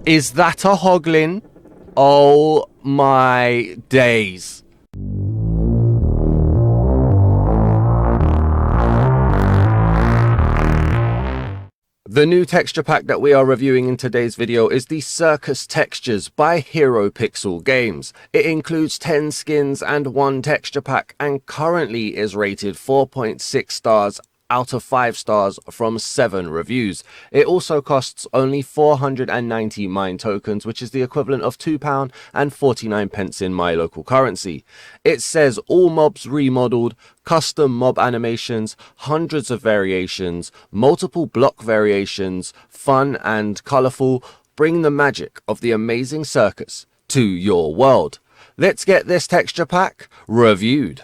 Is that a hoglin? Oh my days. The new texture pack that we are reviewing in today's video is the Circus Textures by Heropixel Games. It includes 10 skins and 1 texture pack and currently is rated 4.6 stars out of 5 stars from 7 reviews. It also costs only 490 mine tokens, which is the equivalent of £2 and 49 pence in my local currency. It says all mobs remodeled, custom mob animations, hundreds of variations, multiple block variations, fun and colourful, bring the magic of the amazing circus to your world. Let's get this texture pack reviewed.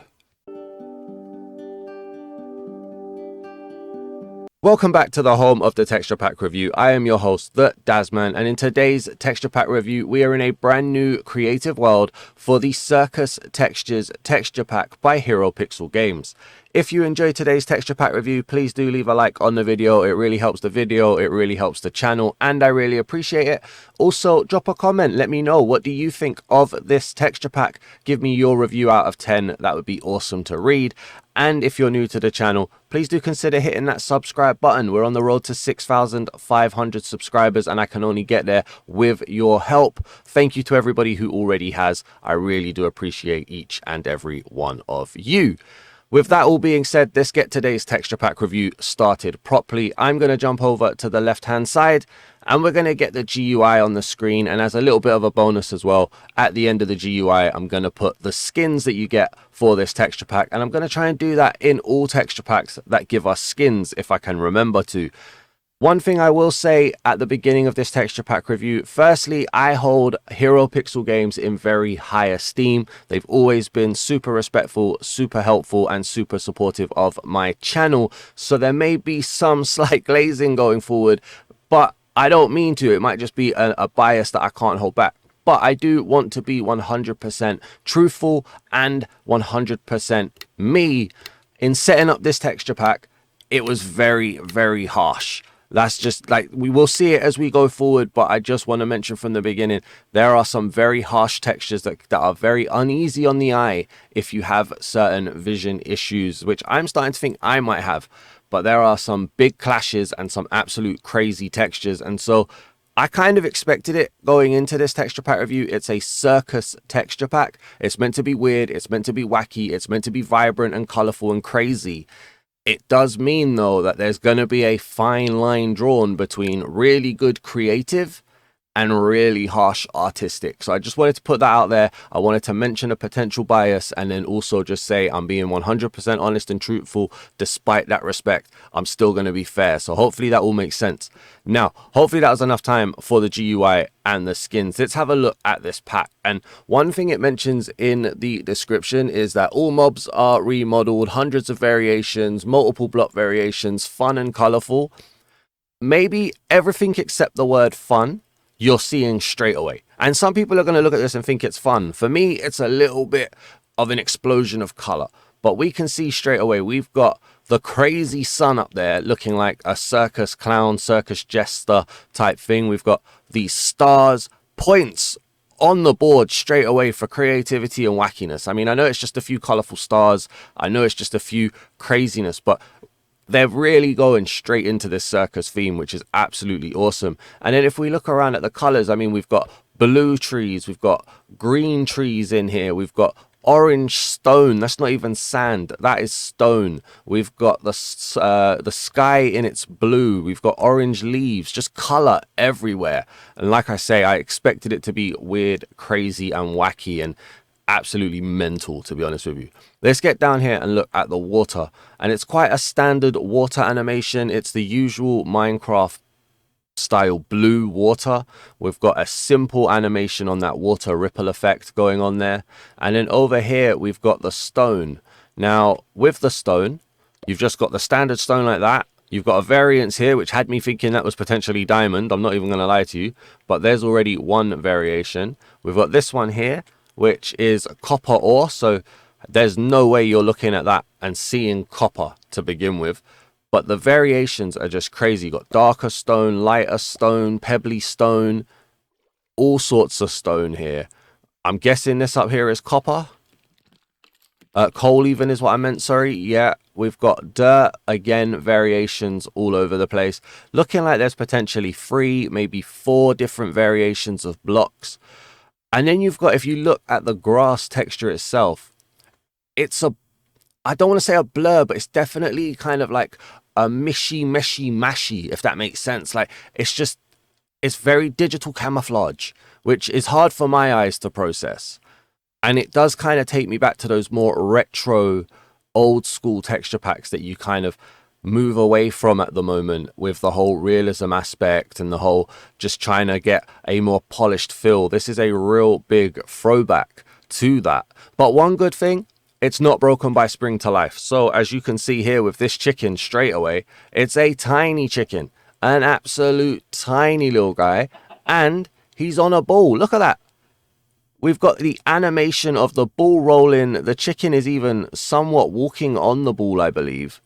Welcome back to the home of the texture pack review. I am your host, the Dazman, and in today's texture pack review, we are in a brand new creative world for the Circus Textures Texture Pack by Heropixel Games. If you enjoyed today's texture pack review, please do leave a like on the video. It really helps the video, it really helps the channel, and I really appreciate it. Also, drop a comment. Let me know, what do you think of this texture pack? Give me your review out of 10. That would be awesome to read. And if you're new to the channel, please do consider hitting that subscribe button. We're on the road to 6,500 subscribers, and I can only get there with your help. Thank you to everybody who already has. I really do appreciate each and every one of you. With that all being said, let's get today's texture pack review started properly. I'm going to jump over to the left hand side and we're going to get the GUI on the screen, and as a little bit of a bonus as well, at the end of the GUI I'm going to put the skins that you get for this texture pack, and I'm going to try and do that in all texture packs that give us skins if I can remember to. One thing I will say at the beginning of this texture pack review, firstly, I hold Heropixel Games in very high esteem. They've always been super respectful, super helpful, and super supportive of my channel. So there may be some slight glazing going forward, but I don't mean to. It might just be a bias that I can't hold back. But I do want to be 100% truthful and 100% me. In setting up this texture pack, it was very, very harsh. That's just like, we will see it as we go forward, but I just want to mention from the beginning, there are some very harsh textures that are very uneasy on the eye if you have certain vision issues, which I'm starting to think I might have. But there are some big clashes and some absolute crazy textures, and so I kind of expected it going into this texture pack review. It's a circus texture pack. It's meant to be weird, it's meant to be wacky, it's meant to be vibrant and colorful and crazy. It does mean, though, that there's going to be a fine line drawn between really good creative and really harsh artistic. So I just wanted to put that out there. I wanted to mention a potential bias and then also just say I'm being 100% honest and truthful. Despite that respect, I'm still going to be fair. So hopefully that all makes sense. Now, hopefully that was enough time for the GUI and the skins. Let's have a look at this pack. And one thing it mentions in the description is that all mobs are remodeled, hundreds of variations, multiple block variations, fun and colorful. Maybe everything except the word fun you're seeing straight away. And some people are going to look at this and think it's fun. For me, it's a little bit of an explosion of color. But we can see straight away, we've got the crazy sun up there looking like a circus clown, circus jester type thing. We've got these stars, points on the board straight away for creativity and wackiness. I mean, I know it's just a few colorful stars. I know it's just a few craziness, but they're really going straight into this circus theme, which is absolutely awesome. And then if we look around at the colors, I mean, we've got blue trees, we've got green trees in here, we've got orange stone. That's not even sand, that is stone. We've got the sky in its blue, we've got orange leaves, just color everywhere. And like I say, I expected it to be weird, crazy and wacky and absolutely mental, to be honest with you. Let's get down here and look at the water, and it's quite a standard water animation. It's the usual Minecraft style blue water. We've got a simple animation on that water ripple effect going on there, and then over here we've got the stone. Now with the stone, you've just got the standard stone like that. You've got a variance here which had me thinking that was potentially diamond. I'm not even going to lie to you, but there's already one variation. We've got this one here which is copper ore, so there's no way you're looking at that and seeing copper to begin with. But the variations are just crazy. You got darker stone, lighter stone, pebbly stone, all sorts of stone here. I'm guessing this up here is copper. Coal even is what I meant, sorry. Yeah, we've got dirt. Again, variations all over the place. Looking like there's potentially 3, maybe 4 different variations of blocks. And then you've got, if you look at the grass texture itself, it's a, I don't want to say a blur, but it's definitely kind of like a meshy, if that makes sense. Like, it's very digital camouflage, which is hard for my eyes to process. And it does kind of take me back to those more retro, old school texture packs that you kind of move away from at the moment, with the whole realism aspect and the whole just trying to get a more polished feel. This is a real big throwback to that. But one good thing, it's not broken by spring to life. So as you can see here with this chicken straight away, it's a tiny chicken, an absolute tiny little guy, and he's on a ball. Look at that. We've got the animation of the ball rolling. The chicken is even somewhat walking on the ball, I believe.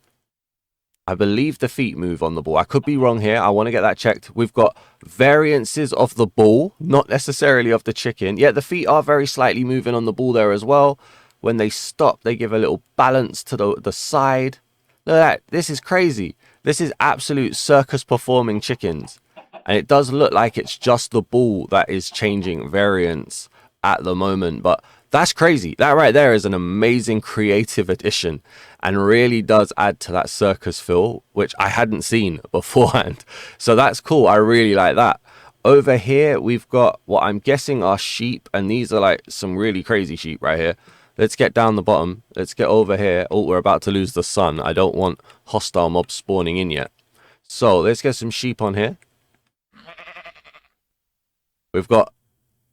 I believe the feet move on the ball. I could be wrong here. I want to get that checked. We've got variances of the ball, not necessarily of the chicken. Yeah, the feet are very slightly moving on the ball there as well. When they stop, they give a little balance to the side. Look at that. This is crazy. This is absolute circus performing chickens. And it does look like it's just the ball that is changing variants at the moment, but that's crazy. That right there is an amazing creative addition and really does add to that circus feel, which I hadn't seen beforehand. So that's cool. I really like that. Over here we've got what I'm guessing are sheep, and these are like some really crazy sheep right here. Let's get down the bottom. Let's get over here. Oh, we're about to lose the sun. I don't want hostile mobs spawning in yet. So let's get some sheep on here. We've got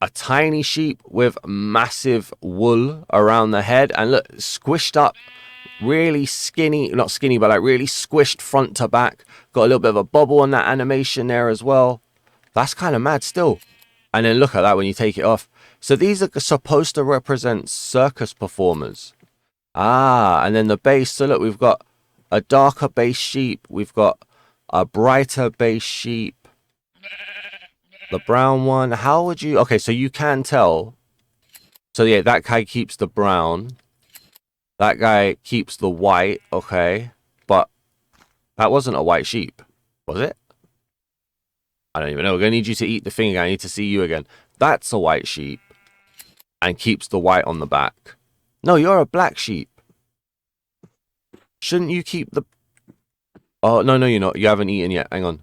a tiny sheep with massive wool around the head, and look, squished up, really skinny, not skinny, but like really squished front to back. Got a little bit of a bubble on that animation there as well. That's kind of mad still. And then look at that when you take it off. So these are supposed to represent circus performers. Ah, and then the base. So look, we've got a darker base sheep. We've got a brighter base sheep. The brown one, how would you... Okay, so you can tell. So yeah, that guy keeps the brown. That guy keeps the white, okay. But that wasn't a white sheep, was it? I don't even know. We're going to need you to eat the thing again. I need to see you again. That's a white sheep. And keeps the white on the back. No, you're a black sheep. Shouldn't you keep the... Oh, no, you're not. You haven't eaten yet. Hang on.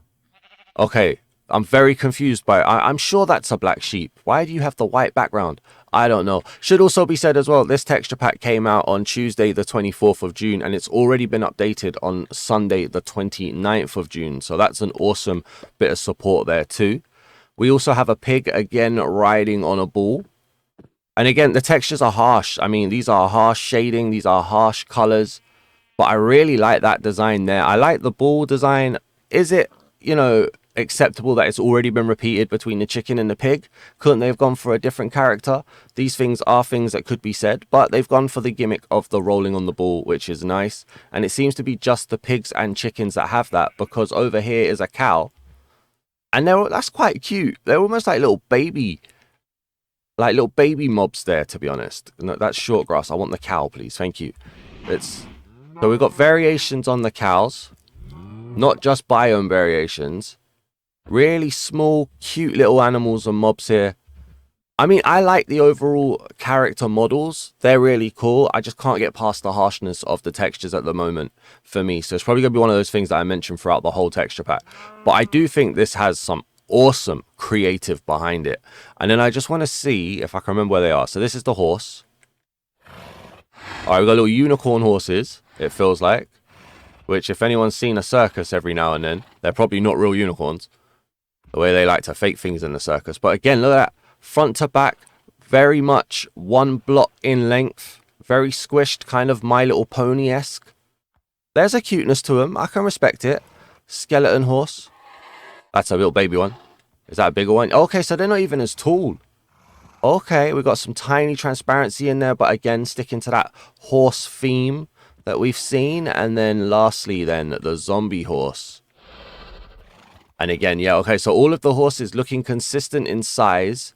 Okay. I'm very confused by it. I'm sure that's a black sheep. Why do you have the white background? I don't know. Should also be said as well, this texture pack came out on Tuesday the 24th of June, and it's already been updated on Sunday the 29th of June. So that's an awesome bit of support there too. We also have a pig again riding on a bull. And again, the textures are harsh. I mean, these are harsh shading. These are harsh colors. But I really like that design there. I like the bull design. Is it, you know, acceptable that it's already been repeated between the chicken and the pig? Couldn't they have gone for a different character? These things are things that could be said, but they've gone for the gimmick of the rolling on the ball, which is nice. And it seems to be just the pigs and chickens that have that, because over here is a cow, and that's quite cute. They're almost like little baby mobs there, to be honest. No, that's short grass. I want the cow, please. Thank you. So we've got variations on the cows, not just biome variations. Really small, cute little animals and mobs here. I mean, I like the overall character models. They're really cool. I just can't get past the harshness of the textures at the moment for me. So it's probably going to be one of those things that I mentioned throughout the whole texture pack. But I do think this has some awesome creative behind it. And then I just want to see if I can remember where they are. So this is the horse. All right, we've got little unicorn horses, it feels like. Which, if anyone's seen a circus every now and then, they're probably not real unicorns. The way they like to fake things in the circus. But again, look at that. Front to back, very much one block in length. Very squished, kind of My Little Pony-esque. There's a cuteness to them. I can respect it. Skeleton horse. That's a little baby one. Is that a bigger one? Okay, so they're not even as tall. Okay, we've got some tiny transparency in there. But again, sticking to that horse theme that we've seen. And then lastly, then, the zombie horse. And again, yeah, okay, so all of the horses looking consistent in size.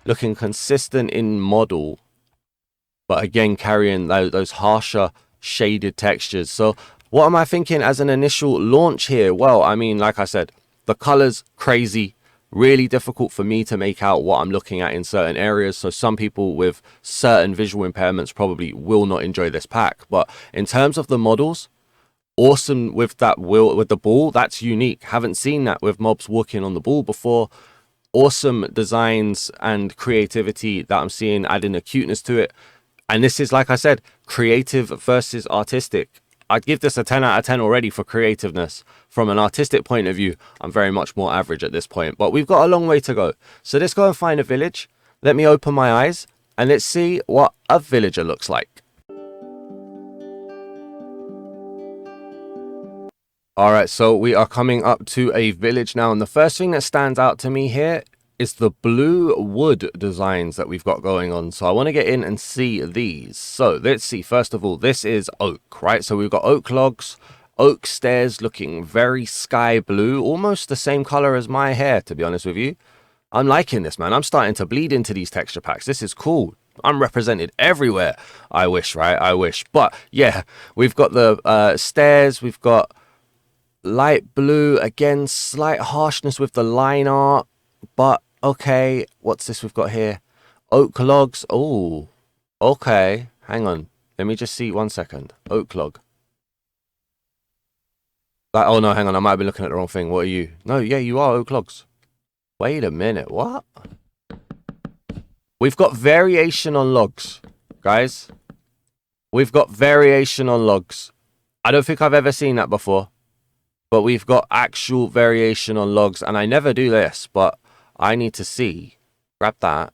looking consistent in model, but again carrying those harsher shaded textures. So what am I thinking as an initial launch here? Well, I mean, like I said, the colors crazy, really difficult for me to make out what I'm looking at in certain areas. So some people with certain visual impairments probably will not enjoy this pack. But in terms of the models, awesome with that with the ball. That's unique. Haven't seen that with mobs walking on the ball before. Awesome designs and creativity that I'm seeing, adding a cuteness to it. And this is, like I said, creative versus artistic. I'd give this a 10 out of 10 already for creativeness. From an artistic point of view, I'm very much more average at this point. But we've got a long way to go. So let's go and find a village. Let me open my eyes and let's see what a villager looks like. Alright, so we are coming up to a village now, and the first thing that stands out to me here is the blue wood designs that we've got going on. So I want to get in and see these. So let's see, first of all, this is oak, right? So we've got oak logs, oak stairs looking very sky blue, almost the same color as my hair, to be honest with you. I'm liking this, man. I'm starting to bleed into these texture packs. This is cool. I'm represented everywhere. I wish, right? I wish. But yeah, we've got the stairs, we've got light blue, again, slight harshness with the line art, but okay. What's this we've got here? Oak logs. Oh, okay. Hang on. Let me just see 1 second. Oak log. Like, oh no, hang on. I might have been looking at the wrong thing. What are you? No, yeah, you are oak logs. Wait a minute. What? We've got variation on logs, guys. We've got variation on logs. I don't think I've ever seen that before. But we've got actual variation on logs, and I never do this, but I need to see. Grab that.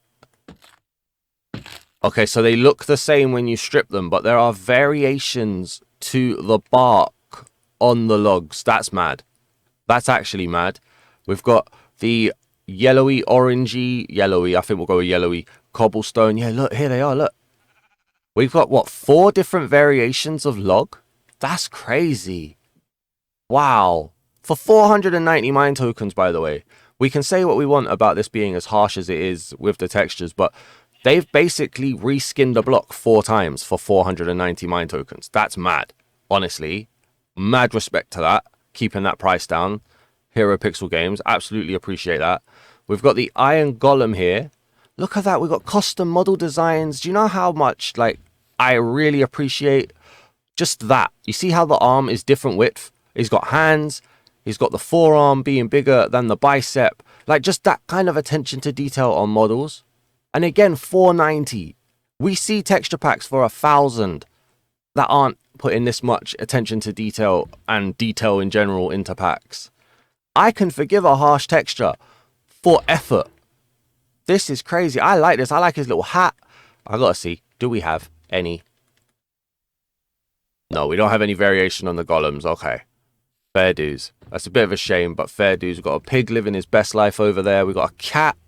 Okay, so they look the same when you strip them, but there are variations to the bark on the logs. That's mad. That's actually mad. We've got the yellowy, orangey, yellowy, I think we'll go with yellowy, cobblestone. Yeah, look, here they are, look. We've got, what, 4 different variations of log? That's crazy. Wow. For 490 mine tokens, by the way. We can say what we want about this being as harsh as it is with the textures, but they've basically reskinned the block 4 times for 490 mine tokens. That's mad. Honestly. Mad respect to that. Keeping that price down. Heropixel Games. Absolutely appreciate that. We've got the iron golem here. Look at that. We've got custom model designs. Do you know how much, like, I really appreciate just that? You see how the arm is different width? He's got hands. He's got the forearm being bigger than the bicep. Like, just that kind of attention to detail on models. And again, 490. We see texture packs for 1,000 that aren't putting this much attention to detail and detail in general into packs. I can forgive a harsh texture for effort. This is crazy. I like this. I like his little hat. I gotta see. Do we have any? No, we don't have any variation on the golems. Okay. Fair dues. That's a bit of a shame, but fair dues. We've got a pig living his best life over there. We've got a cat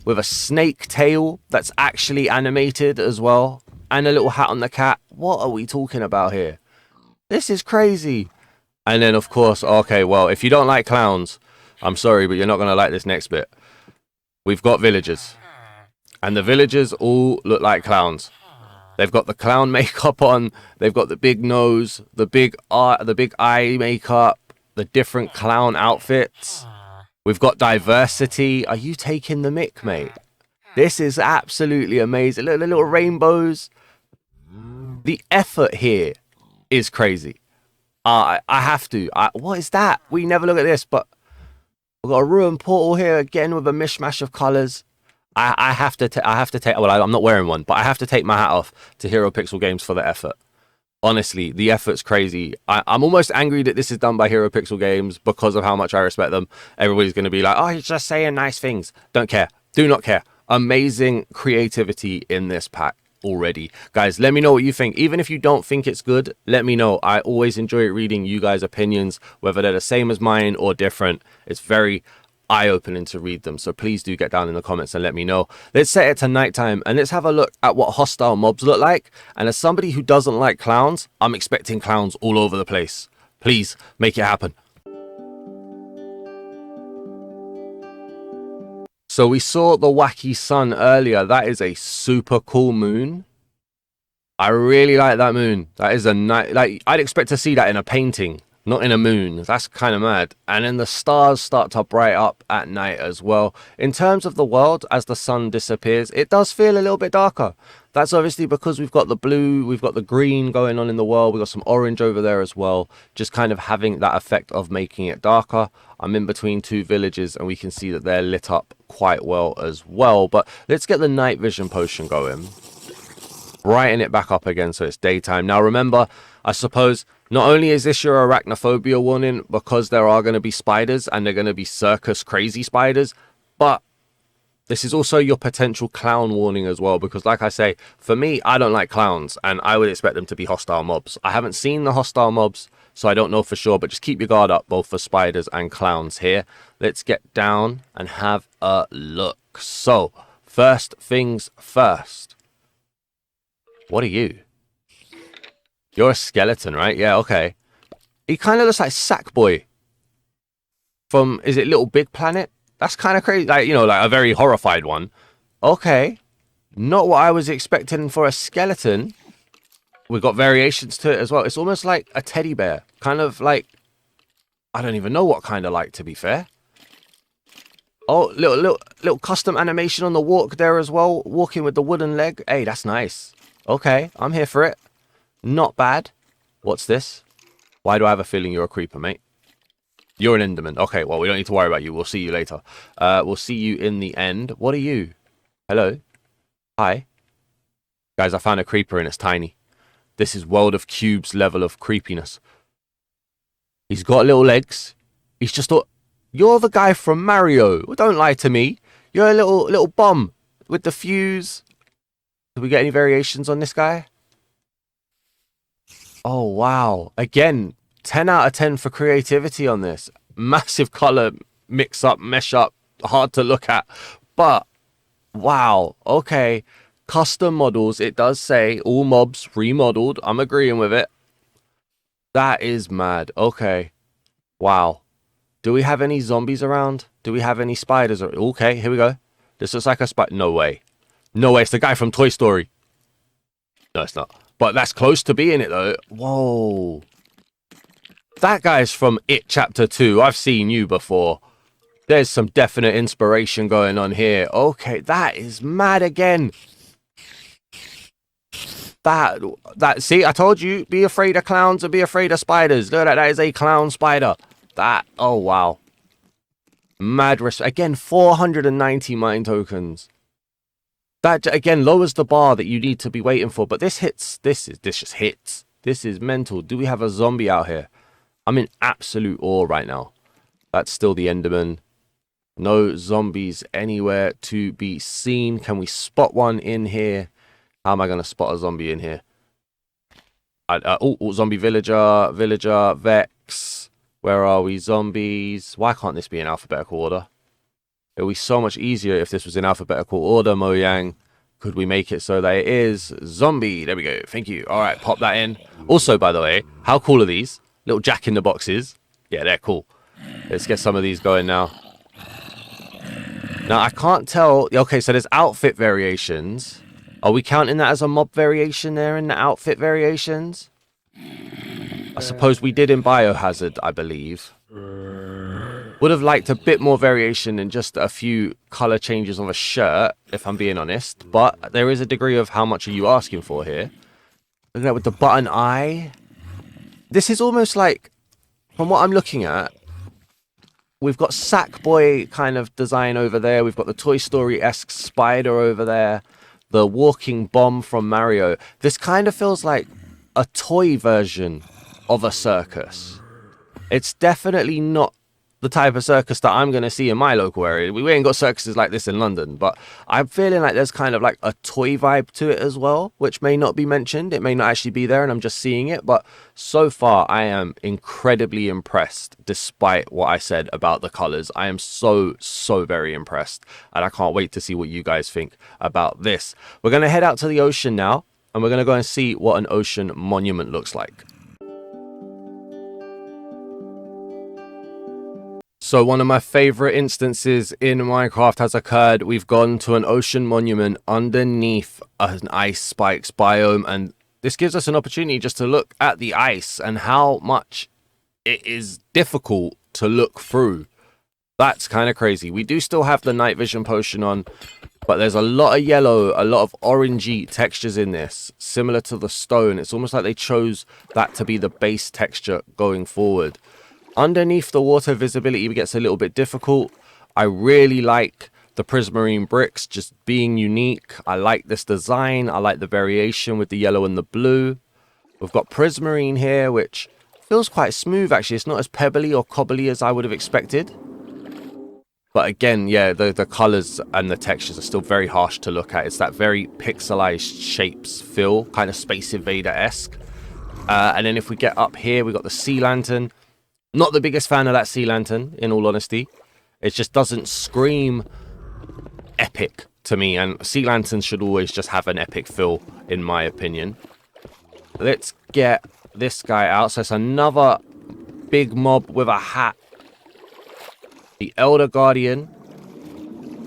with a snake tail that's actually animated as well. And a little hat on the cat. What are we talking about here? This is crazy. And then, of course, okay, well, if you don't like clowns, I'm sorry, but you're not going to like this next bit. We've got villagers. And the villagers all look like clowns. They've got the clown makeup on. They've got the big nose, the big eye makeup, the different clown outfits. We've got diversity. Are you taking the mick, mate? This is absolutely amazing. Look, the little rainbows. The effort here is crazy. I have to. What is that? We never look at this, but we've got a ruined portal here again with a mishmash of colors. I have to take. Well, I'm not wearing one, but I have to take my hat off to Heropixel Games for the effort. Honestly, the effort's crazy. I'm almost angry that this is done by Heropixel Games because of how much I respect them. Everybody's going to be like, oh, he's just saying nice things. Don't care. Do not care. Amazing creativity in this pack already. Guys, let me know what you think. Even if you don't think it's good, let me know. I always enjoy reading you guys' opinions, whether they're the same as mine or different. It's very eye-opening to read them, so please do get down in the comments and let me know. Let's set it to nighttime and let's have a look at what hostile mobs look like. And as somebody who doesn't like clowns, I'm expecting clowns all over the place. Please make it happen. So we saw the wacky sun earlier. That is a super cool moon. I really like that moon. That is a nice, like, I'd expect to see that in a painting, not in a moon. That's kind of mad. And then the stars start to bright up at night as well. In terms of the world, as the sun disappears, it does feel a little bit darker. That's obviously because we've got the blue, we've got the green going on in the world. We've got some orange over there as well. Just kind of having that effect of making it darker. I'm in between two villages and we can see that they're lit up quite well as well. But let's get the night vision potion going. Brighten it back up again so it's daytime. Now remember, I suppose, not only is this your arachnophobia warning because there are going to be spiders and they're going to be circus crazy spiders, but this is also your potential clown warning as well, because like I say, for me, I don't like clowns and I would expect them to be hostile mobs. I haven't seen the hostile mobs, so I don't know for sure, but just keep your guard up both for spiders and clowns here. Let's get down and have a look. So, first things first. What are you? You're a skeleton, right? Yeah, okay. He kind of looks like Sackboy from, is it Little Big Planet? That's kind of crazy. Like, you know, like a very horrified one. Okay. Not what I was expecting for a skeleton. We've got variations to it as well. It's almost like a teddy bear. Kind of like, I don't even know what kind of like, to be fair. Oh, little custom animation on the walk there as well. Walking with the wooden leg. Hey, that's nice. Okay, I'm here for it. Not bad. What's this? Why do I have a feeling you're a creeper, mate? You're an Enderman. Okay, well, we don't need to worry about you. We'll see you later. We'll see you in the end. What are you? Hello? Hi? Guys, I found a creeper and it's tiny. This is World of Cubes level of creepiness. He's got little legs. He's just thought, you're the guy from Mario. Don't lie to me. You're a little bum with the fuse. Did we get any variations on this guy? Oh, wow. Again, 10 out of 10 for creativity on this. Massive color mix up, mesh up, hard to look at. But, wow. Okay. Custom models. It does say all mobs remodeled. I'm agreeing with it. That is mad. Okay. Wow. Do we have any zombies around? Do we have any spiders? Okay, here we go. This looks like a spider. No way. No way. It's the guy from Toy Story. No, it's not. But that's close to being it, though. Whoa. That guy's from It Chapter 2. I've seen you before. There's some definite inspiration going on here. Okay, that is mad again. See, I told you, be afraid of clowns and be afraid of spiders. Look at that, that is a clown spider. Oh, wow. Mad respect. Again, 490 mine tokens. That, again, lowers the bar that you need to be waiting for. But this just hits. This is mental. Do we have a zombie out here? I'm in absolute awe right now. That's still the Enderman. No zombies anywhere to be seen. Can we spot one in here? How am I going to spot a zombie in here? Zombie villager, Vex. Where are we? Zombies. Why can't this be in alphabetical order? It would be so much easier if this was in alphabetical order, Mojang. Could we make it so that it is zombie? There we go. Thank you. All right, pop that in. Also, by the way, how cool are these? Little jack in the boxes. Yeah, they're cool. Let's get some of these going now. Now, I can't tell. Okay, so there's outfit variations. Are we counting that as a mob variation there in the outfit variations? I suppose we did in Biohazard, I believe. Would have liked a bit more variation than just a few color changes on a shirt, if I'm being honest. But there is a degree of how much are you asking for here. Look at that with the button eye. This is almost like, from what I'm looking at, we've got Sackboy kind of design over there. We've got the Toy Story-esque spider over there. The walking bomb from Mario. This kind of feels like a toy version of a circus. It's definitely not the type of circus that I'm going to see in my local area. We ain't got circuses like this in London, but I'm feeling like there's kind of like a toy vibe to it as well, which may not be mentioned. It may not actually be there and I'm just seeing it, but so far I am incredibly impressed despite what I said about the colors. I am so very impressed and I can't wait to see what you guys think about this. We're going to head out to the ocean now and we're going to go and see what an ocean monument looks like. So one of my favorite instances in Minecraft has occurred. We've gone to an ocean monument underneath an ice spikes biome, and this gives us an opportunity just to look at the ice and how much it is difficult to look through. That's kind of crazy. We do still have the night vision potion on, but there's a lot of yellow, a lot of orangey textures in this, similar to the stone. It's almost like they chose that to be the base texture going forward. Underneath the water, visibility gets a little bit difficult. I really like the prismarine bricks just being unique. I like this design. I like the variation with the yellow and the blue. We've got prismarine here, which feels quite smooth actually. It's not as pebbly or cobbly as I would have expected. But again, yeah, the colors and the textures are still very harsh to look at. It's that very pixelized shapes feel, kind of Space Invader-esque. And then if we get up here, we got the sea lantern. Not the biggest fan of that sea lantern, in all honesty. It just doesn't scream epic to me. And sea lanterns should always just have an epic feel, in my opinion. Let's get this guy out. So it's another big mob with a hat. The Elder Guardian.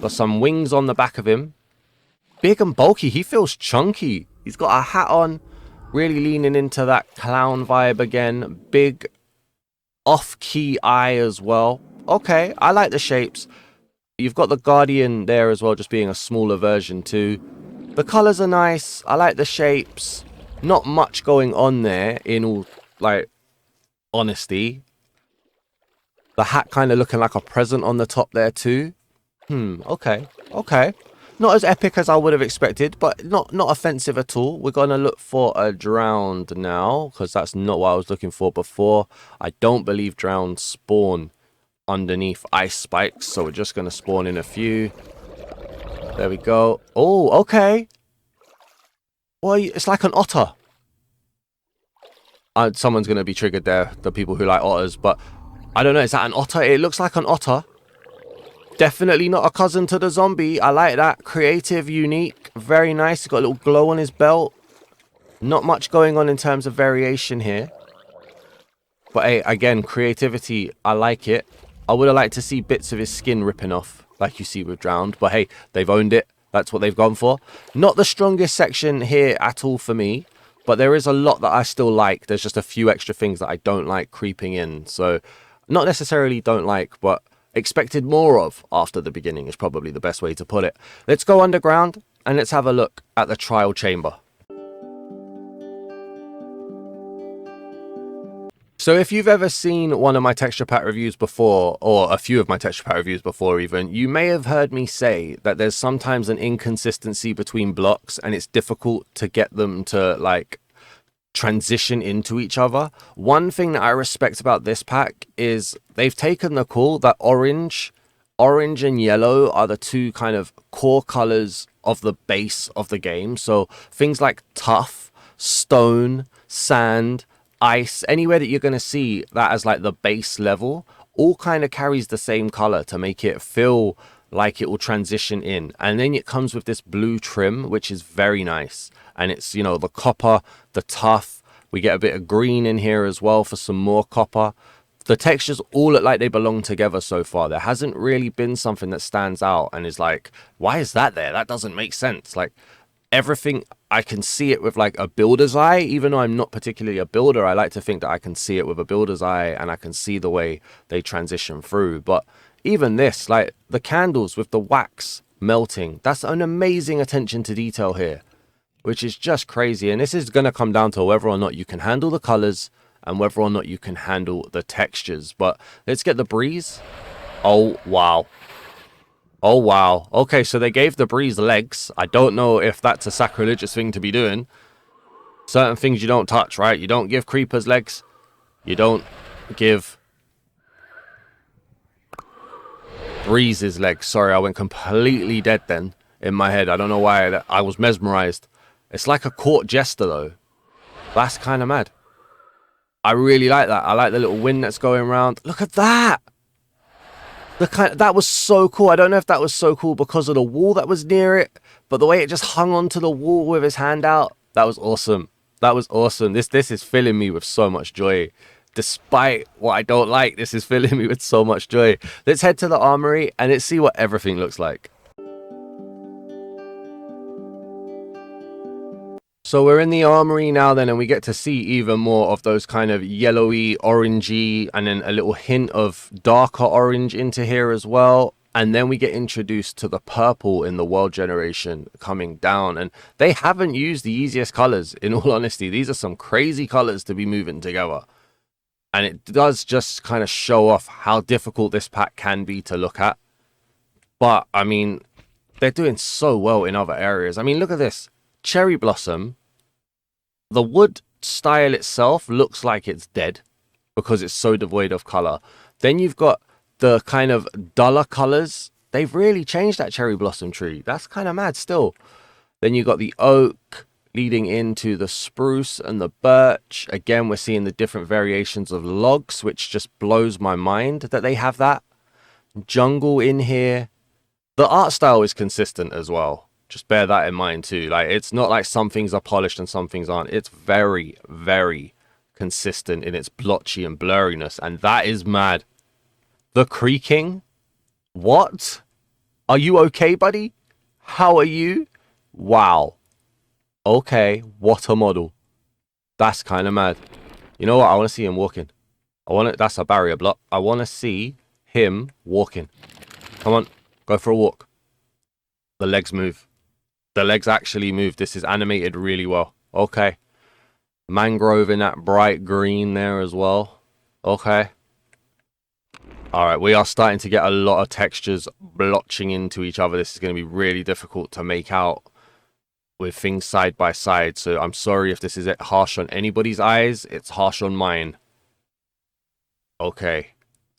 Got some wings on the back of him. Big and bulky. He feels chunky. He's got a hat on. Really leaning into that clown vibe again. Big off-key eye as well. Okay, I like the shapes. You've got the Guardian there as well, just being a smaller version too. The colours are nice. I like the shapes. Not much going on there in all, like, honesty. The hat kind of looking like a present on the top there too. Okay. Not as epic as I would have expected, but not offensive at all. We're going to look for a drowned now, because that's not what I was looking for before. I don't believe drowned spawn underneath ice spikes, so we're just going to spawn in a few. There we go. Oh, okay. Well, it's like an otter. Someone's going to be triggered there, the people who like otters, but I don't know. Is that an otter? It looks like an otter. Definitely not a cousin to the zombie. I like that. Creative, unique, very nice. He's got a little glow on his belt. Not much going on in terms of variation here. But hey, again, creativity, I like it. I would have liked to see bits of his skin ripping off, like you see with Drowned. But hey, they've owned it. That's what they've gone for. Not the strongest section here at all for me. But there is a lot that I still like. There's just a few extra things that I don't like creeping in. So, not necessarily don't like, but expected more of after the beginning is probably the best way to put it. Let's go underground and let's have a look at the trial chamber. So if you've ever seen one of my texture pack reviews before, or a few of my texture pack reviews before even, you may have heard me say that there's sometimes an inconsistency between blocks and it's difficult to get them to like transition into each other. One thing that I respect about this pack is they've taken the call that orange and yellow are the two kind of core colors of the base of the game. So things like tough, stone, sand, ice, anywhere that you're going to see that as like the base level, all kind of carries the same color to make it feel like it will transition in. And then it comes with this blue trim, which is very nice. And it's, you know, the copper, the tough. We get a bit of green in here as well for some more copper. The textures all look like they belong together so far. There hasn't really been something that stands out and is like, why is that there? That doesn't make sense. Like everything, I can see it with like a builder's eye. Even though I'm not particularly a builder, I like to think that I can see it with a builder's eye and I can see the way they transition through. But even this, like the candles with the wax melting, that's an amazing attention to detail here, which is just crazy. And this is going to come down to whether or not you can handle the colors and whether or not you can handle the textures. But let's get the breeze. Oh, wow. Oh, wow. Okay, so they gave the breeze legs. I don't know if that's a sacrilegious thing to be doing. Certain things you don't touch, right? You don't give creepers legs. You don't give breezes legs. Sorry, I went completely dead then in my head. I don't know why. I was mesmerized. It's like a court jester, though. That's kind of mad. I really like that. I like the little wind that's going around. Look at that. That was so cool. I don't know if that was so cool because of the wall that was near it, but the way it just hung onto the wall with his hand out, that was awesome. That was awesome. This is filling me with so much joy. Despite what I don't like, this is filling me with so much joy. Let's head to the armory and let's see what everything looks like. So we're in the armory now then, and we get to see even more of those kind of yellowy, orangey, and then a little hint of darker orange into here as well. And then we get introduced to the purple in the world generation coming down. And they haven't used the easiest colors, in all honesty. These are some crazy colors to be moving together. And it does just kind of show off how difficult this pack can be to look at. But, I mean, they're doing so well in other areas. I mean, look at this. Cherry Blossom. The wood style itself looks like it's dead because it's so devoid of color. Then you've got the kind of duller colors. They've really changed that cherry blossom tree. That's kind of mad still. Then you've got the oak leading into the spruce and the birch. Again, we're seeing the different variations of logs, which just blows my mind that they have that. Jungle in here. The art style is consistent as well. Just bear that in mind too. Like, it's not like some things are polished and some things aren't. It's very, very consistent in its blotchy and blurriness. And that is mad. The creaking. What? Are you okay, buddy? How are you? Wow. Okay. What a model. That's kind of mad. You know what? I want to see him walking. That's a barrier block. I want to see him walking. Come on. Go for a walk. The legs move. The legs actually move. This is animated really well. Okay. Mangrove in that bright green there as well. Okay. Alright, we are starting to get a lot of textures blotching into each other. This is going to be really difficult to make out with things side by side. So I'm sorry if this is harsh on anybody's eyes. It's harsh on mine. Okay.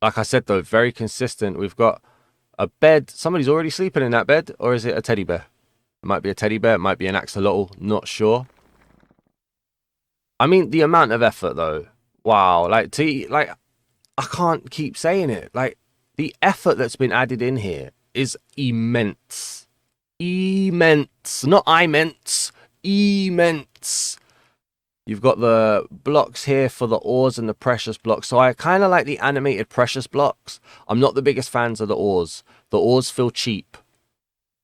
Like I said though, very consistent. We've got a bed. Somebody's already sleeping in that bed. Or is it a teddy bear? It might be a teddy bear. It might be an axolotl. Not sure. I mean, the amount of effort, though. Wow. I can't keep saying it. Like, the effort that's been added in here is immense. Immense. Not immense. Immense. You've got the blocks here for the ores and the precious blocks. So I kind of like the animated precious blocks. I'm not the biggest fans of the ores. The ores feel cheap.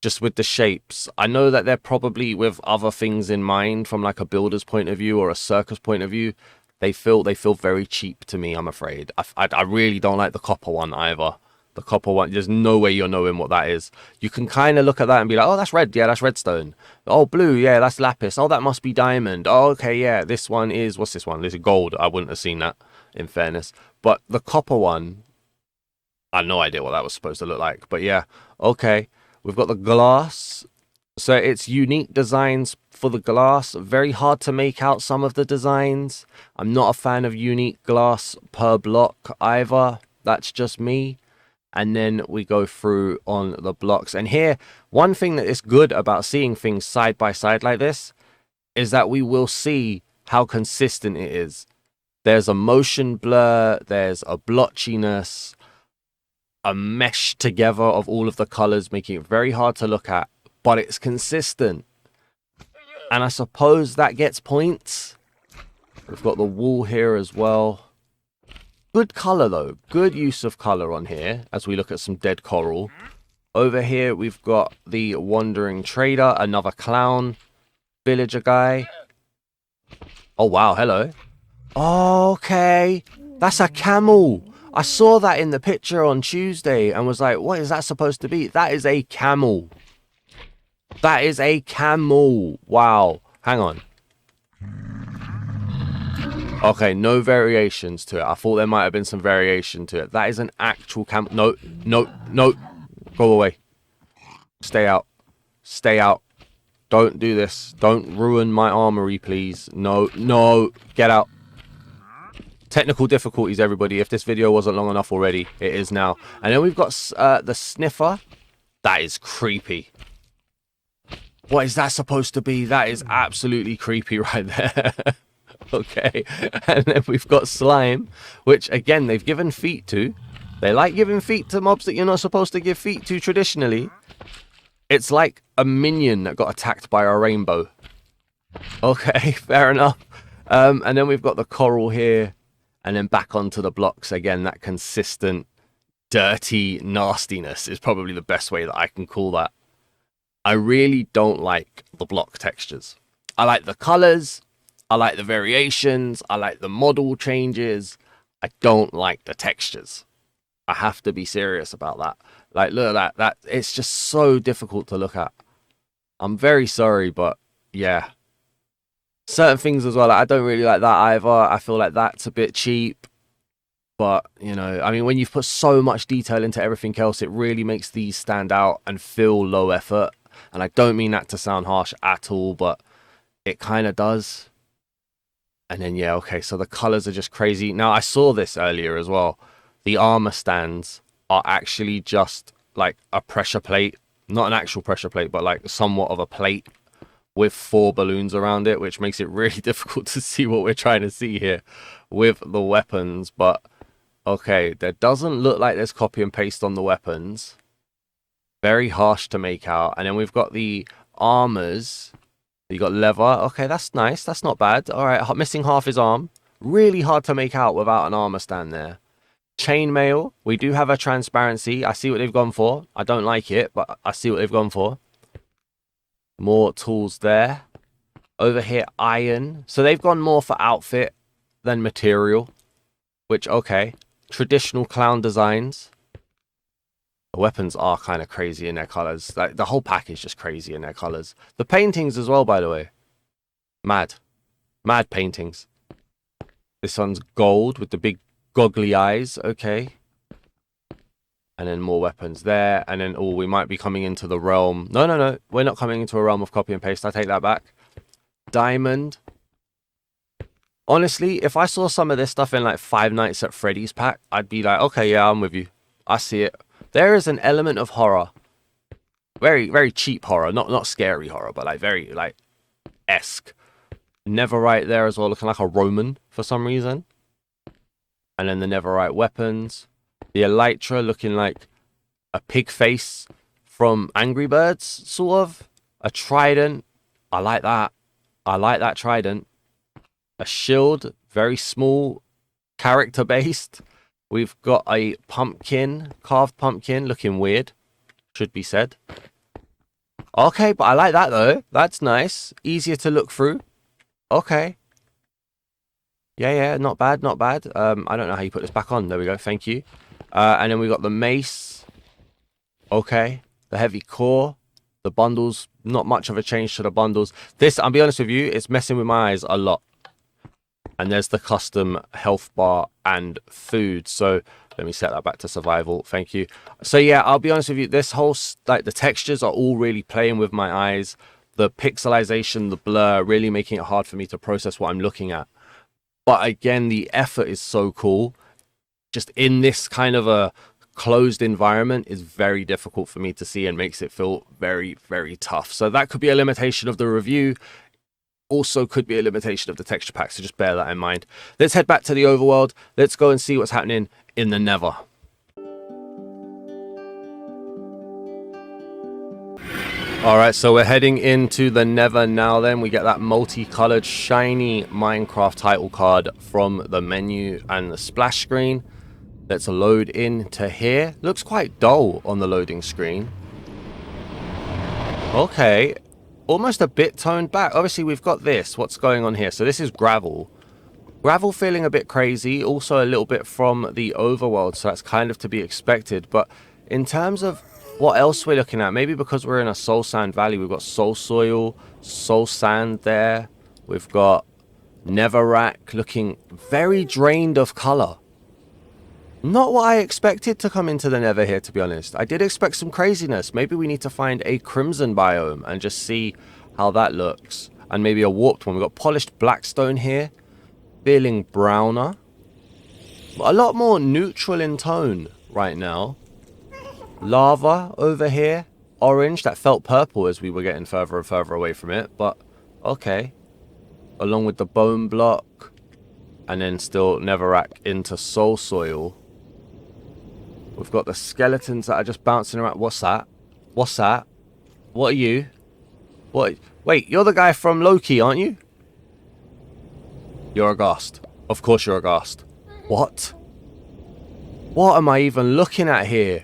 Just with the shapes. I know that they're probably with other things in mind from like a builder's point of view or a circus point of view. They feel very cheap to me, I'm afraid. I really don't like the copper one either. The copper one, there's no way you're knowing what that is. You can kind of look at that and be like, oh, that's red. Yeah, that's redstone. Oh, blue. Yeah, that's lapis. Oh, that must be diamond. Oh, okay, yeah. This one is, what's this one? This is gold. I wouldn't have seen that, in fairness. But the copper one, I had no idea what that was supposed to look like. But yeah, okay. We've got the glass. So it's unique designs for the glass. Very hard to make out some of the designs. I'm not a fan of unique glass per block either. That's just me. And then we go through on the blocks. And here, one thing that is good about seeing things side by side like this is that we will see how consistent it is. There's a motion blur. There's a blotchiness. A mesh together of all of the colors, making it very hard to look at, but it's consistent. And I suppose that gets points. We've got the wall here as well. Good color though, good use of color on here as we look at some dead coral. Over here we've got the wandering trader, another clown, villager guy. Oh wow, hello. Okay, that's a camel. I saw that in the picture on Tuesday and was like, what is that supposed to be? That is a camel. That is a camel. Wow. Hang on. Okay, no variations to it. I thought there might have been some variation to it. That is an actual camel. No, no, no. Go away. Stay out. Stay out. Don't do this. Don't ruin my armory, please. No, no. Get out. Technical difficulties, everybody. If this video wasn't long enough already, it is now. And then we've got the sniffer. That is creepy. What is that supposed to be? That is absolutely creepy right there. Okay. And then we've got slime, which, again, they've given feet to. They like giving feet to mobs that you're not supposed to give feet to traditionally. It's like a minion that got attacked by a rainbow. Okay, fair enough. And then we've got the coral here. and then back onto the blocks again. That consistent dirty nastiness is probably the best way that I can call that. I really don't like the block textures. I like the colors, I like the variations, I like the model changes. I don't like the textures. I have to be serious about that. Like, look at that. It's just so difficult to look at. I'm very sorry, but yeah. Certain things as well, like, I don't really like that either. I feel like that's a bit cheap. But, you know, I mean, when you've put so much detail into everything else, it really makes these stand out and feel low effort. And I don't mean that to sound harsh at all, but it kind of does. And then, yeah, okay, so the colors are just crazy. Now, I saw this earlier as well. The armor stands are actually just like a pressure plate. Not an actual pressure plate, but like somewhat of a plate with 4 balloons around it, which makes it really difficult to see what we're trying to see here with the weapons. But, okay, there doesn't look like there's copy and paste on the weapons. Very harsh to make out. And then we've got the armors. You got leather. Okay, that's nice. That's not bad. All right, missing half his arm. Really hard to make out without an armor stand there. Chainmail. We do have a transparency. I see what they've gone for. I don't like it, but I see what they've gone for. More tools there. Over here, iron. So they've gone more for outfit than material. Which, okay. Traditional clown designs. The weapons are kind of crazy in their colors. Like, the whole pack is just crazy in their colors. The paintings as well, by the way. Mad. Mad paintings. This one's gold with the big goggly eyes. Okay. And then more weapons there. And then, oh, we might be coming into the realm. No. We're not coming into a realm of copy and paste. I take that back. Diamond. Honestly, if I saw some of this stuff in like Five Nights at Freddy's pack, I'd be like, okay, yeah, I'm with you. I see it. There is an element of horror. Very, very cheap horror. Not scary horror, but like very, like, esque. Netherite there as well, looking like a Roman for some reason. And then the Netherite weapons. The Elytra looking like a pig face from Angry Birds, sort of. A trident. I like that. I like that trident. A shield. Very small. Character-based. We've got a pumpkin. Carved pumpkin. Looking weird. Should be said. Okay, but I like that though. That's nice. Easier to look through. Okay. Yeah, not bad, not bad. I don't know how you put this back on. There we go, thank you. And then we got the mace. Okay. The heavy core. The bundles. Not much of a change to the bundles. This, I'll be honest with you, it's messing with my eyes a lot. And there's the custom health bar and food. So let me set that back to survival. Thank you. So yeah, I'll be honest with you. This whole, like, the textures are all really playing with my eyes. The pixelization, the blur, really making it hard for me to process what I'm looking at. But again, the effort is so cool. Just in this kind of a closed environment is very difficult for me to see and makes it feel very, very tough. So that could be a limitation of the review. Also could be a limitation of the texture pack, so just bear that in mind. Let's head back to the overworld. Let's go and see what's happening in the Nether. Alright, so we're heading into the Nether now then. We get that multicolored, shiny Minecraft title card from the menu and the splash screen. Let's load into here. Looks quite dull on the loading screen. Okay. Almost a bit toned back. Obviously, we've got this. What's going on here? So this is gravel. Gravel feeling a bit crazy. Also a little bit from the overworld. So that's kind of to be expected. But in terms of what else we're looking at, maybe because we're in a soul sand valley, we've got soul soil, soul sand there. We've got netherrack looking very drained of color. Not what I expected to come into the Nether here, to be honest. I did expect some craziness. Maybe we need to find a crimson biome and just see how that looks. And maybe a warped one. We've got polished blackstone here. Feeling browner. A lot more neutral in tone right now. Lava over here. Orange. That felt purple as we were getting further and further away from it. But, okay. Along with the bone block. And then still netherrack into soul soil. We've got the skeletons that are just bouncing around. What's that? What's that? What are you? What? Wait, you're the guy from Loki, aren't you? You're a ghast. Of course you're a ghast. What? What am I even looking at here?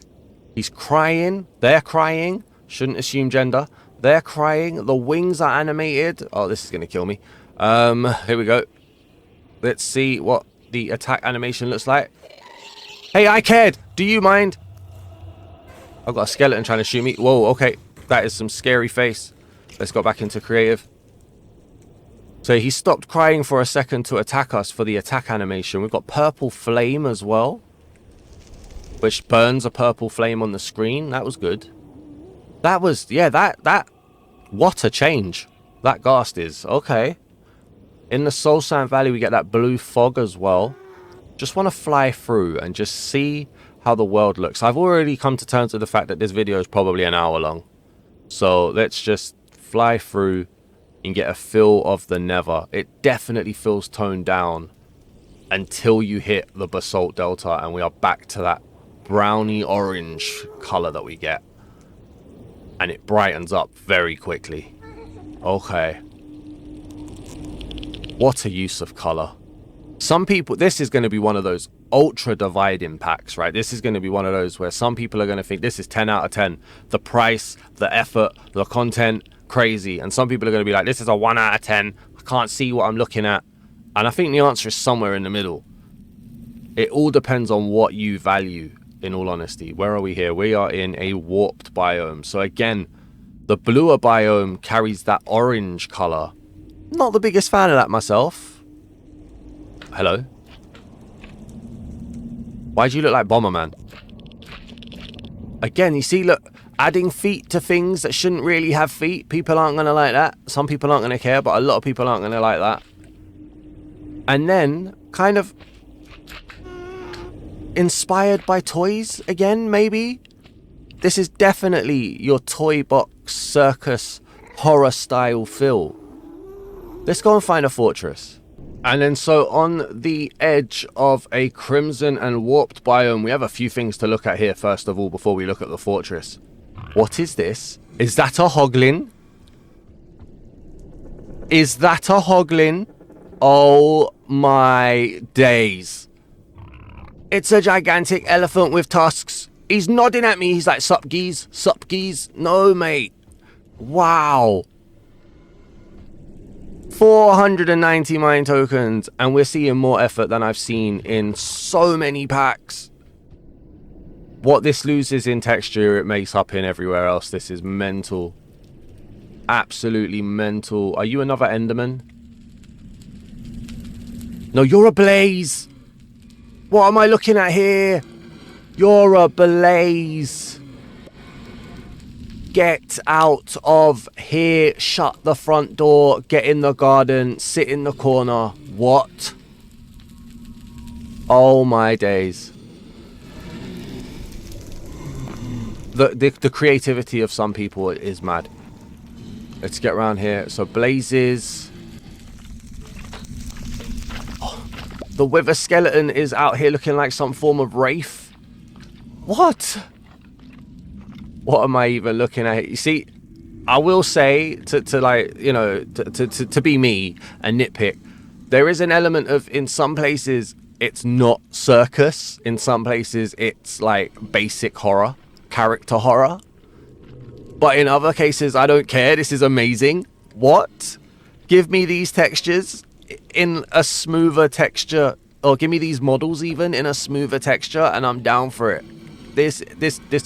He's crying. They're crying. Shouldn't assume gender. They're crying. The wings are animated. Oh, this is going to kill me. Here we go. Let's see what the attack animation looks like. Hey, I cared. Do you mind? I've got a skeleton trying to shoot me. Whoa, okay. That is some scary face. Let's go back into creative. So he stopped crying for a second to attack us for the attack animation. We've got purple flame as well, which burns a purple flame on the screen. That was good. That was, yeah, that, what a change that ghast is. Okay. In the Soul Sand Valley, we get that blue fog as well. Just want to fly through and just see how the world looks. I've already come to terms with the fact that this video is probably an hour long. So let's just fly through and get a feel of the Nether. It definitely feels toned down until you hit the Basalt Delta and we are back to that browny orange color that we get. And it brightens up very quickly. Okay. What a use of color. Some people, this is going to be one of those ultra dividing packs, right? This is going to be one of those where some people are going to think this is 10 out of 10. The price, the effort, the content, crazy. And some people are going to be like, this is a 1 out of 10. I can't see what I'm looking at. And I think the answer is somewhere in the middle. It all depends on what you value, in all honesty. Where are we here? We are in a warped biome. So again, the bluer biome carries that orange color. Not the biggest fan of that myself. Hello? Why do you look like Bomberman? Again, you see, look, adding feet to things that shouldn't really have feet. People aren't going to like that. Some people aren't going to care, but a lot of people aren't going to like that. And then, kind of inspired by toys again, maybe? This is definitely your toy box circus horror style feel. Let's go and find a fortress. And then so on the edge of a crimson and warped biome, we have a few things to look at here first of all before we look at the fortress. What is this? Is that a hoglin? Is that a hoglin? Oh my days. It's a gigantic elephant with tusks. He's nodding at me. He's like, sup geese? Sup geese? No, mate. Wow. 490 mine tokens, and we're seeing more effort than I've seen in so many packs. What this loses in texture, it makes up in everywhere else. This is mental. Absolutely mental. Are you another Enderman? No, you're a blaze. What am I looking at here? You're a blaze. Get out of here. Shut the front door. Get in the garden. Sit in the corner. What? Oh my days. The creativity of some people is mad. Let's get around here. So blazes. Oh, the wither skeleton is out here looking like some form of wraith. What? What am I even looking at? You see, I will say to like, you know, to be me and nitpick, there is an element of, in some places, it's not circus. In some places, it's like basic horror, character horror. But in other cases, I don't care. This is amazing. What? Give me these textures in a smoother texture, or give me these models even in a smoother texture, and I'm down for it. This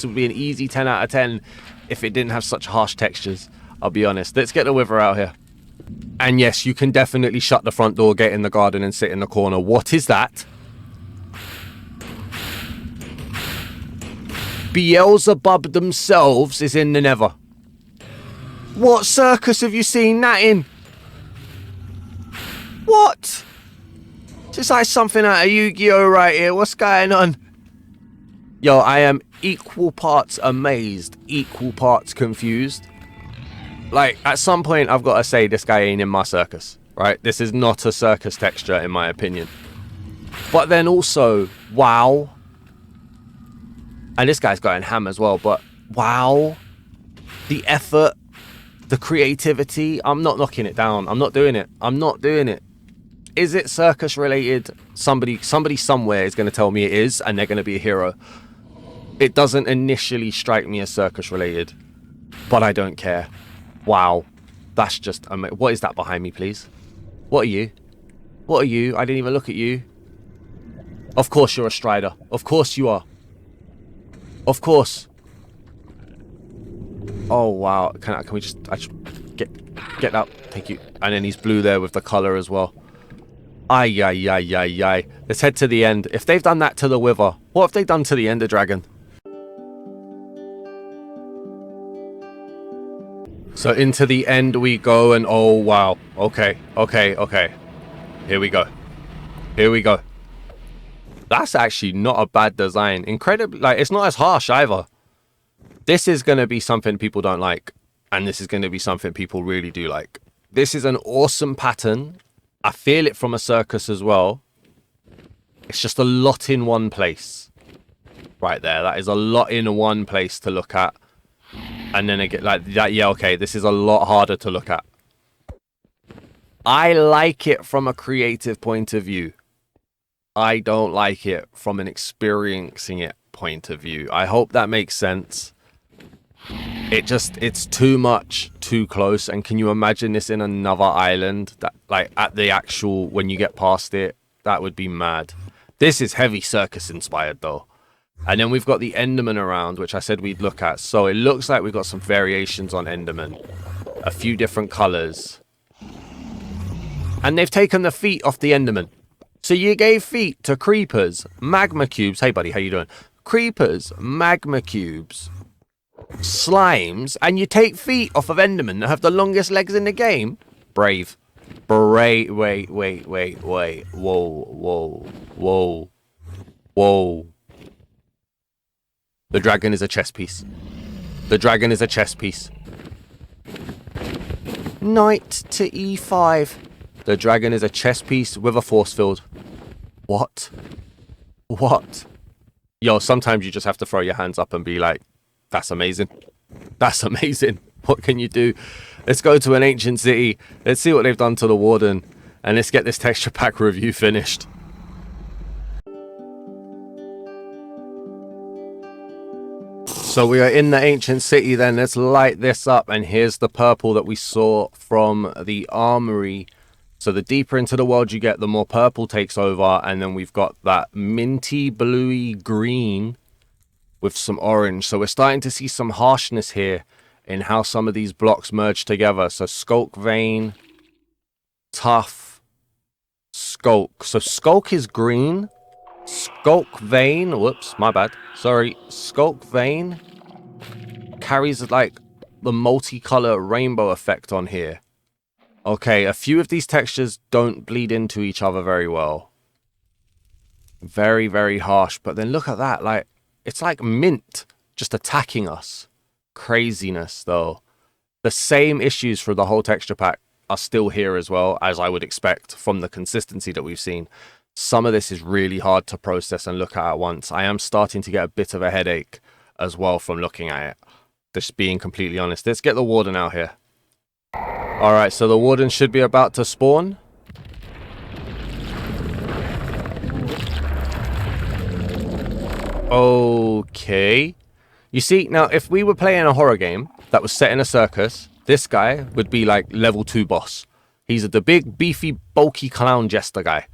would be an easy 10 out of 10 if it didn't have such harsh textures. I'll be honest. Let's get the wither out here. And yes, you can definitely shut the front door, get in the garden and sit in the corner. What is that? Beelzebub themselves is in the Nether. What circus have you seen that in? What? Just like something out of Yu-Gi-Oh right here. What's going on? Yo, I am equal parts amazed, equal parts confused. Like, at some point, I've got to say this guy ain't in my circus, right? This is not a circus texture, in my opinion. But then also, wow. And this guy's going ham as well, but wow. The effort, the creativity. I'm not knocking it down. I'm not doing it. I'm not doing it. Is it circus related? Somebody somewhere is going to tell me it is, and they're going to be a hero. It doesn't initially strike me as circus related, but I don't care. Wow. That's just... what is that behind me, please? What are you? What are you? I didn't even look at you. Of course you're a strider. Of course you are. Of course. Oh, wow. Can we just... Get up. Thank you. And then he's blue there with the colour as well. Ay, ay, ay, ay, ay. Let's head to the end. If they've done that to the Wither, what have they done to the Ender Dragon? So into the end we go, and oh, wow. Okay, okay, okay. Here we go. Here we go. That's actually not a bad design. Incredibly, like, it's not as harsh either. This is going to be something people don't like. And this is going to be something people really do like. This is an awesome pattern. I feel it from a circus as well. It's just a lot in one place. Right there. That is a lot in one place to look at. And then again, like that, yeah, okay, this is a lot harder to look at. I like it from a creative point of view. I don't like it from an experiencing it point of view. I hope that makes sense. It's too much, too close. And can you imagine this in another island? That, like, at the actual, when you get past it, that would be mad. This is heavy circus inspired though. And then we've got the Enderman around, which I said we'd look at. So it looks like we've got some variations on Enderman. A few different colors. And they've taken the feet off the Enderman. So you gave feet to creepers, magma cubes. Hey buddy, how you doing? Creepers, magma cubes, slimes, and you take feet off of Endermen that have the longest legs in the game? Brave. Wait. Whoa. The dragon is a chess piece. The dragon is a chess piece. Knight to e5. The dragon is a chess piece with a force field. What? What? Yo, sometimes you just have to throw your hands up and be like, that's amazing. That's amazing. What can you do? Let's go to an ancient city. Let's see what they've done to the Warden. And let's get this texture pack review finished. So we are in the ancient city then. Let's light this up. And here's the purple that we saw from the Armoury. So the deeper into the world you get, the more purple takes over. And then we've got that minty bluey green with some orange. So we're starting to see some harshness here in how some of these blocks merge together. So skulk vein, tough, skulk. So skulk is green. Skulk vein, whoops, my bad. Sorry, skulk vein carries like the multicolor rainbow effect on here. Okay, a few of these textures don't bleed into each other very well. Very, very harsh. But then look at that, like, it's like mint just attacking us. Craziness, though. The same issues for the whole texture pack are still here as well, as I would expect from the consistency that we've seen. Some of this is really hard to process and look at once. I am starting to get a bit of a headache as well from looking at it. Just being completely honest. Let's get the Warden out here. Alright, so the Warden should be about to spawn. Okay. You see, now if we were playing a horror game that was set in a circus, this guy would be like level 2 boss. He's the big, beefy, bulky clown jester guy.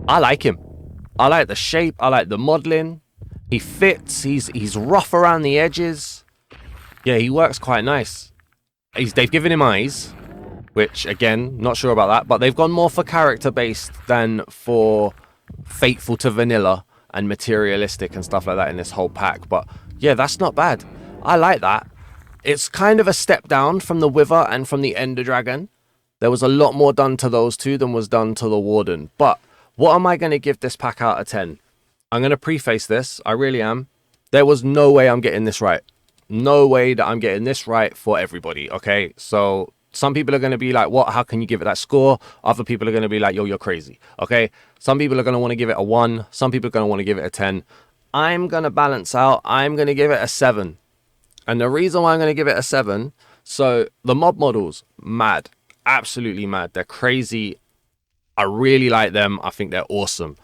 I like him. I like the shape. I like the modeling. He fits. He's rough around the edges. Yeah, he works quite nice. They've given him eyes, which, again, not sure about that, but they've gone more for character-based than for faithful to vanilla and materialistic and stuff like that in this whole pack. But yeah, that's not bad. I like that. It's kind of a step down from the Wither and from the Ender Dragon. There was a lot more done to those two than was done to the Warden. But what am I going to give this pack out of 10? I'm going to preface this. I really am. There was no way I'm getting this right. No way that I'm getting this right for everybody, okay? So some people are going to be like, what? How can you give it that score? Other people are going to be like, yo, you're crazy, okay? Some people are going to want to give it a 1. Some people are going to want to give it a 10. I'm going to balance out. I'm going to give it a 7. And the reason why I'm going to give it a 7, so the mob models, mad. Absolutely mad. They're crazy. I really like them. I think they're awesome.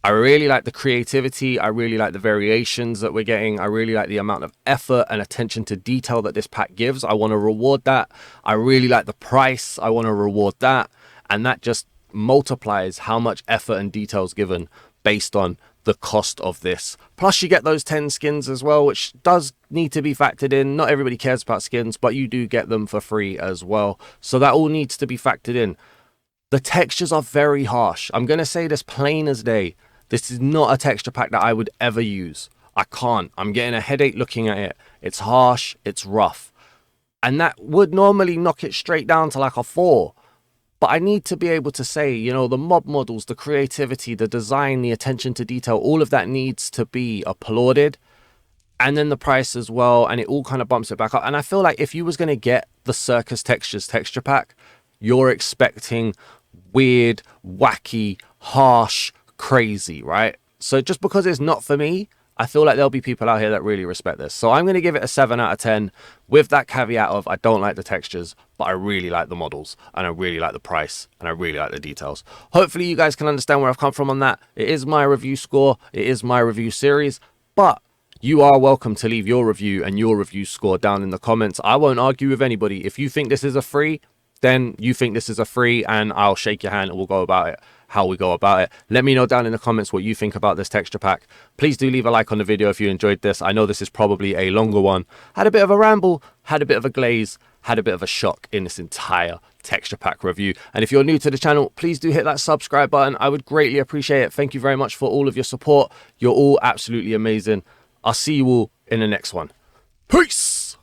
I really like the creativity. I really like the variations that we're getting. I really like the amount of effort and attention to detail that this pack gives. I want to reward that. I really like the price. I want to reward that. And that just multiplies how much effort and detail is given based on the cost of this. Plus you get those 10 skins as well, which does need to be factored in. Not everybody cares about skins, but you do get them for free as well. So that all needs to be factored in. The textures are very harsh. I'm going to say this plain as day. This is not a texture pack that I would ever use. I can't. I'm getting a headache looking at it. It's harsh. It's rough. And that would normally knock it straight down to like a 4. But I need to be able to say, you know, the mob models, the creativity, the design, the attention to detail, all of that needs to be applauded. And then the price as well. And it all kind of bumps it back up. And I feel like if you was going to get the Circus Textures Texture Pack, you're expecting weird, wacky, harsh, crazy, right? So just because it's not for me, I feel like there'll be people out here that really respect this. So I'm going to give it a 7 out of 10 with that caveat of I don't like the textures, but I really like the models and I really like the price and I really like the details. Hopefully you guys can understand where I've come from on that. It is my review score. It is my review series, but you are welcome to leave your review and your review score down in the comments. I won't argue with anybody. If you think this is a free, then you think this is a free and I'll shake your hand and we'll go about it how we go about it. Let me know down in the comments what you think about this texture pack. Please do leave a like on the video if you enjoyed this. I know this is probably a longer one. Had a bit of a ramble, had a bit of a glaze, had a bit of a shock in this entire texture pack review. And if you're new to the channel, please do hit that subscribe button. I would greatly appreciate it. Thank you very much for all of your support. You're all absolutely amazing. I'll see you all in the next one. Peace!